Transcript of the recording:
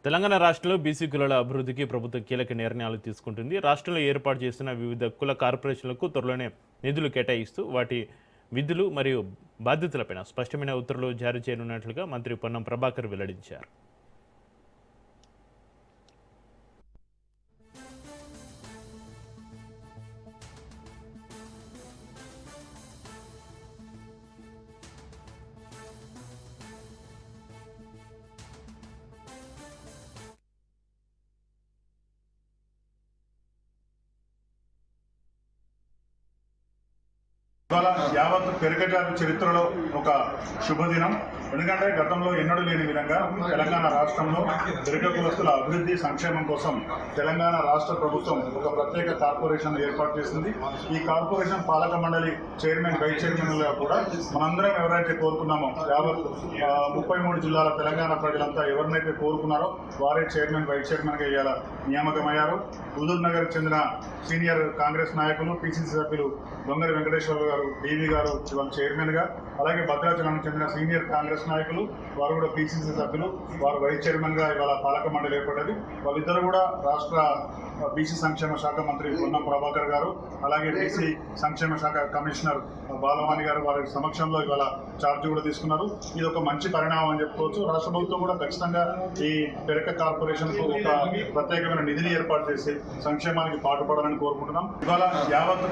తెలంగాణ రాష్ట్రంలో బీసీ కులాల అభివృద్ధికి ప్రభుత్వం కీలక నిర్ణయాలు తీసుకుంటుంది. రాష్ట్రంలో ఏర్పాటు చేసిన వివిధ కుల కార్పొరేషన్లకు త్వరలోనే నిధులు కేటాయిస్తూ వాటి విధులు మరియు బాధ్యతలపైన స్పష్టమైన ఉత్తర్వులు జారీ చేయనున్నట్లుగా మంత్రి పొన్నం ప్రభాకర్ వెల్లడించారు. ఇవాళ యావత్ పెరగజాతి చరిత్రలో ఒక శుభదినం. ఎందుకంటే గతంలో ఎన్నడూ లేని విధంగా తెలంగాణ రాష్ట్రంలో పెరగ కులస్తుల అభివృద్ధి సంక్షేమం కోసం తెలంగాణ రాష్ట్ర ప్రభుత్వం ఒక ప్రత్యేక కార్పొరేషన్ ఏర్పాటు చేసింది. ఈ కార్పొరేషన్ పాలక మండలి చైర్మన్, వైస్ చైర్మన్లుగా కూడా మనందరం ఎవరైతే కోరుకున్నామో యావత్ 33 జిల్లాల తెలంగాణ ప్రజలంతా ఎవరినైతే కోరుకున్నారో వారే చైర్మన్, వైస్ చైర్మన్గా ఇవాళ నియామకమయ్యారు. హుజూర్ నగర్ చెందిన సీనియర్ కాంగ్రెస్ నాయకులు, పిసిసి సభ్యులు దొంగరి వెంకటేశ్వర గారు, డివి గారు ఇవాళ చైర్మన్గా, అలాగే భద్రాచలానికి చెందిన సీనియర్ కాంగ్రెస్ నాయకులు వారు కూడా పిసిసి సభ్యులు, వారు వైస్ చైర్మన్గా ఇవాళ పాలక మండలి ఏర్పడ్డది. వాళ్ళిద్దరు కూడా రాష్ట్ర బీసీ సంక్షేమ శాఖ మంత్రి పొన్నం ప్రభాకర్ గారు, అలాగే బీసీ సంక్షేమ శాఖ కమిషనర్ బాలవాణి గారు వారి సమక్షంలో ఇవాళ ఛార్జ్ కూడా తీసుకున్నారు. ఇది ఒక మంచి పరిణామం అని చెప్పుకోవచ్చు. రాష్ట్ర ప్రభుత్వం కూడా ఖచ్చితంగా ఈ పెరక కార్పొరేషన్కు ఒక ప్రత్యేకమైన నిధిని ఏర్పాటు చేసి సంక్షేమానికి పాటుపడాలని కోరుకుంటున్నాం. ఇవాళ యావత్